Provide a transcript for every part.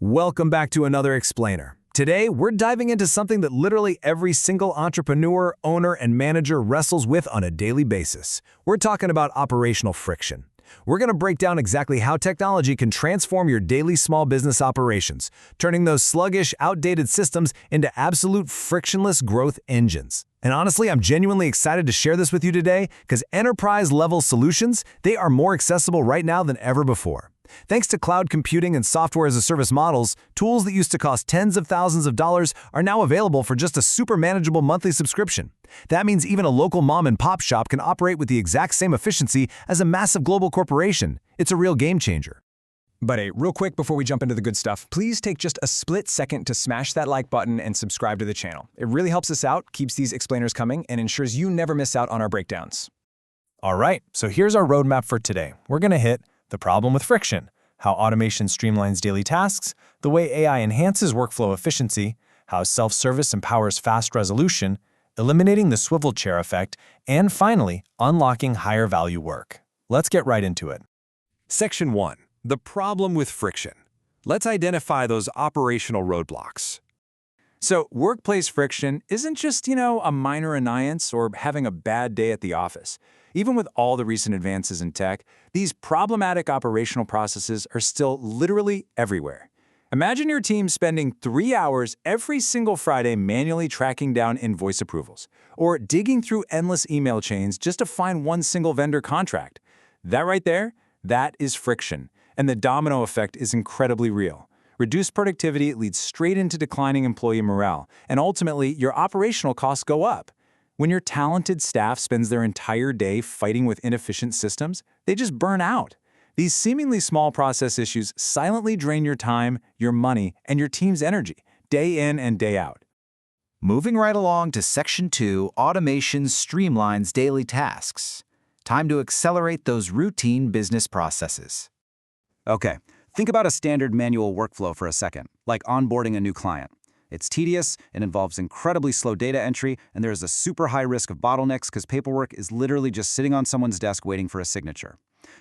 Welcome back to another Explainer. Today, we're diving into something that literally every single entrepreneur, owner, and manager wrestles with on a daily basis. We're talking about operational friction. We're going to break down exactly how technology can transform your daily small business operations, turning those sluggish, outdated systems into absolute frictionless growth engines. And honestly, I'm genuinely excited to share this with you today because enterprise-level solutions, they are more accessible right now than ever before. Thanks to cloud computing and software-as-a-service models, tools that used to cost tens of thousands of dollars are now available for just a super manageable monthly subscription. That means even a local mom-and-pop shop can operate with the exact same efficiency as a massive global corporation. It's a real game changer. But hey, real quick before we jump into the good stuff, please take just a split second to smash that like button and subscribe to the channel. It really helps us out, keeps these explainers coming, and ensures you never miss out on our breakdowns. All right, so here's our roadmap for today. We're going to hit the problem with friction, how automation streamlines daily tasks, the way AI enhances workflow efficiency, how self-service empowers fast resolution, eliminating the swivel chair effect, and finally, unlocking higher value work. Let's get right into it. Section 1. The problem with friction. Let's identify those operational roadblocks. So, workplace friction isn't just, a minor annoyance or having a bad day at the office. Even with all the recent advances in tech, these problematic operational processes are still literally everywhere. Imagine your team spending 3 hours every single Friday manually tracking down invoice approvals, or digging through endless email chains just to find one single vendor contract. That right there, that is friction, and the domino effect is incredibly real. Reduced productivity leads straight into declining employee morale, and ultimately, your operational costs go up. When your talented staff spends their entire day fighting with inefficient systems, they just burn out. These seemingly small process issues silently drain your time, your money, and your team's energy, day in and day out. Moving right along to Section 2, Automation streamlines daily tasks. Time to accelerate those routine business processes. Okay, think about a standard manual workflow for a second, like onboarding a new client. It's tedious, it involves incredibly slow data entry, and there is a super high risk of bottlenecks because paperwork is literally just sitting on someone's desk waiting for a signature.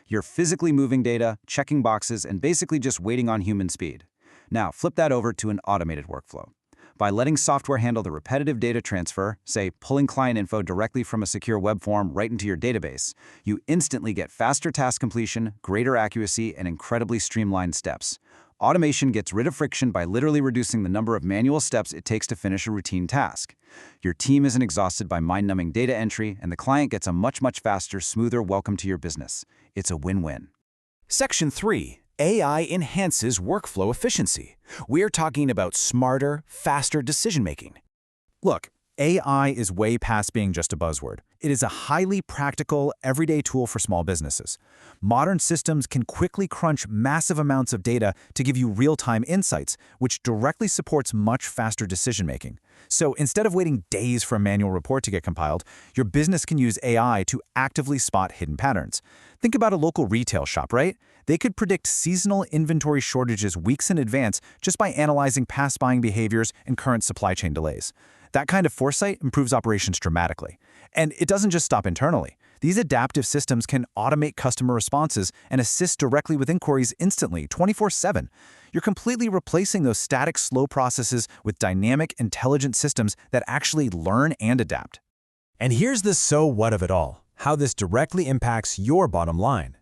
You're physically moving data, checking boxes, and basically just waiting on human speed. Now, flip that over to an automated workflow. By letting software handle the repetitive data transfer, say pulling client info directly from a secure web form right into your database, you instantly get faster task completion, greater accuracy, and incredibly streamlined steps. Automation gets rid of friction by literally reducing the number of manual steps it takes to finish a routine task. Your team isn't exhausted by mind-numbing data entry, and the client gets a much faster, smoother welcome to your business. It's a win-win. Section 3. AI enhances workflow efficiency. We're talking about smarter, faster decision-making. Look, AI is way past being just a buzzword. It is a highly practical, everyday tool for small businesses. Modern systems can quickly crunch massive amounts of data to give you real-time insights, which directly supports much faster decision-making. So instead of waiting days for a manual report to get compiled, your business can use AI to actively spot hidden patterns. Think about a local retail shop, right? They could predict seasonal inventory shortages weeks in advance just by analyzing past buying behaviors and current supply chain delays. That kind of foresight improves operations dramatically. And it doesn't just stop internally. These adaptive systems can automate customer responses and assist directly with inquiries instantly, 24/7. You're completely replacing those static, slow processes with dynamic, intelligent systems that actually learn and adapt. And here's the so what of it all, how this directly impacts your bottom line.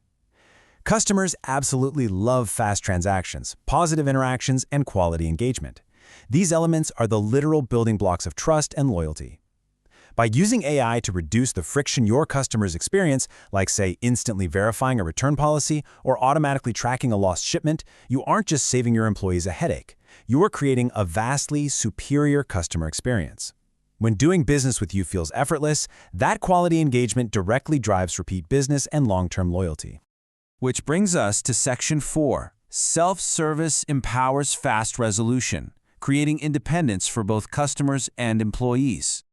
Customers absolutely love fast transactions, positive interactions, and quality engagement. These elements are the literal building blocks of trust and loyalty. By using AI to reduce the friction your customers experience, like say instantly verifying a return policy or automatically tracking a lost shipment, you aren't just saving your employees a headache. You are creating a vastly superior customer experience. When doing business with you feels effortless, that quality engagement directly drives repeat business and long-term loyalty. Which brings us to Section 4. Self-service empowers fast resolution, creating independence for both customers and employees.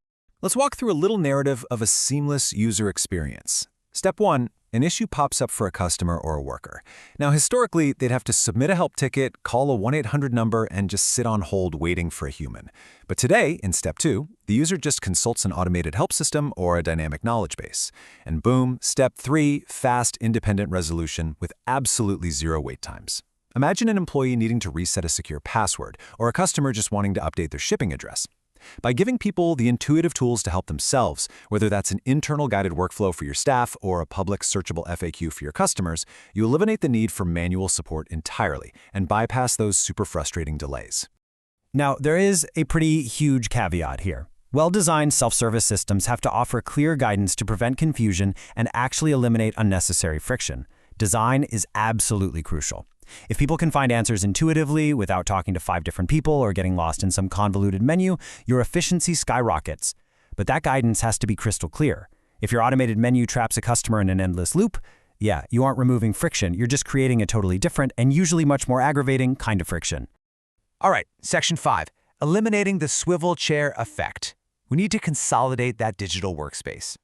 Let's walk through a little narrative of a seamless user experience. Step 1. An issue pops up for a customer or a worker. Now, historically, they'd have to submit a help ticket, call a 1-800 number, and just sit on hold waiting for a human. But today, in Step 2, the user just consults an automated help system or a dynamic knowledge base. And boom, Step 3, fast, independent resolution with absolutely zero wait times. Imagine an employee needing to reset a secure password, or a customer just wanting to update their shipping address. By giving people the intuitive tools to help themselves, whether that's an internal guided workflow for your staff or a public searchable FAQ for your customers, you eliminate the need for manual support entirely and bypass those super frustrating delays. Now, there is a pretty huge caveat here. Well-designed self-service systems have to offer clear guidance to prevent confusion and actually eliminate unnecessary friction. Design is absolutely crucial. If people can find answers intuitively without talking to 5 different people or getting lost in some convoluted menu, your efficiency skyrockets. But that guidance has to be crystal clear. If your automated menu traps a customer in an endless loop, yeah, you aren't removing friction, you're just creating a totally different and usually much more aggravating kind of friction. All right, Section 5, eliminating the swivel chair effect. We need to consolidate that digital workspace.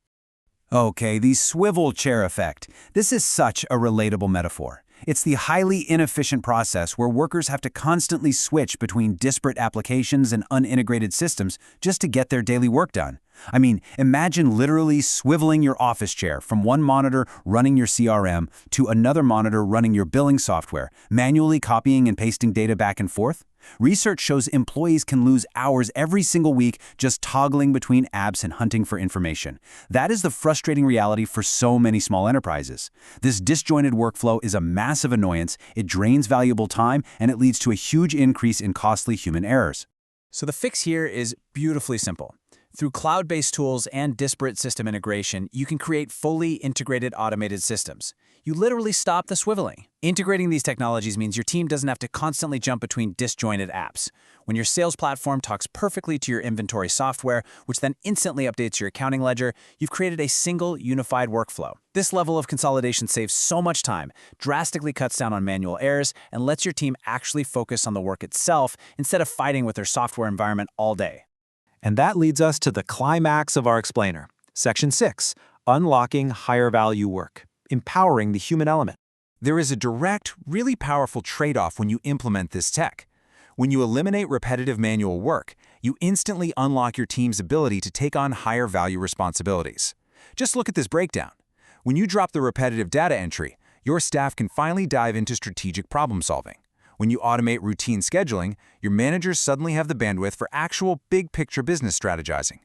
Okay, the swivel chair effect. This is such a relatable metaphor. It's the highly inefficient process where workers have to constantly switch between disparate applications and unintegrated systems just to get their daily work done. I mean, imagine literally swiveling your office chair from one monitor running your CRM to another monitor running your billing software, manually copying and pasting data back and forth. Research shows employees can lose hours every single week just toggling between apps and hunting for information. That is the frustrating reality for so many small enterprises. This disjointed workflow is a massive annoyance, it drains valuable time, and it leads to a huge increase in costly human errors. So the fix here is beautifully simple. Through cloud-based tools and disparate system integration, you can create fully integrated automated systems. You literally stop the swiveling. Integrating these technologies means your team doesn't have to constantly jump between disjointed apps. When your sales platform talks perfectly to your inventory software, which then instantly updates your accounting ledger, you've created a single unified workflow. This level of consolidation saves so much time, drastically cuts down on manual errors, and lets your team actually focus on the work itself instead of fighting with their software environment all day. And that leads us to the climax of our explainer. Section 6, unlocking higher value work, empowering the human element. There is a direct, really powerful trade-off when you implement this tech. When you eliminate repetitive manual work, you instantly unlock your team's ability to take on higher value responsibilities. Just look at this breakdown. When you drop the repetitive data entry, your staff can finally dive into strategic problem solving. When you automate routine scheduling, your managers suddenly have the bandwidth for actual big-picture business strategizing.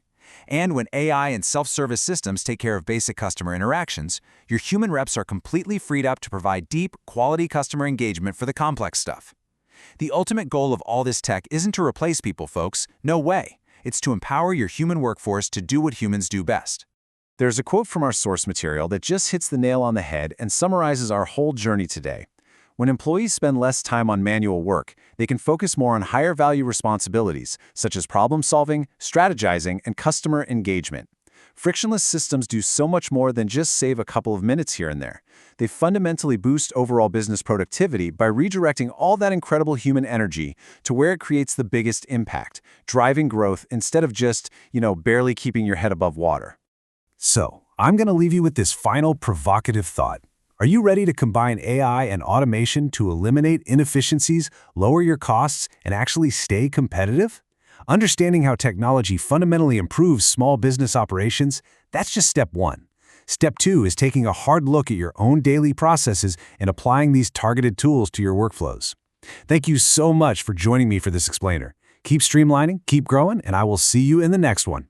And when AI and self-service systems take care of basic customer interactions, your human reps are completely freed up to provide deep, quality customer engagement for the complex stuff. The ultimate goal of all this tech isn't to replace people, folks. No way. It's to empower your human workforce to do what humans do best. There's a quote from our source material that just hits the nail on the head and summarizes our whole journey today. When employees spend less time on manual work, they can focus more on higher value responsibilities, such as problem solving, strategizing, and customer engagement. Frictionless systems do so much more than just save a couple of minutes here and there. They fundamentally boost overall business productivity by redirecting all that incredible human energy to where it creates the biggest impact, driving growth instead of just, barely keeping your head above water. So, I'm going to leave you with this final provocative thought. Are you ready to combine AI and automation to eliminate inefficiencies, lower your costs, and actually stay competitive? Understanding how technology fundamentally improves small business operations, that's just step 1. Step 2 is taking a hard look at your own daily processes and applying these targeted tools to your workflows. Thank you so much for joining me for this explainer. Keep streamlining, keep growing, and I will see you in the next one.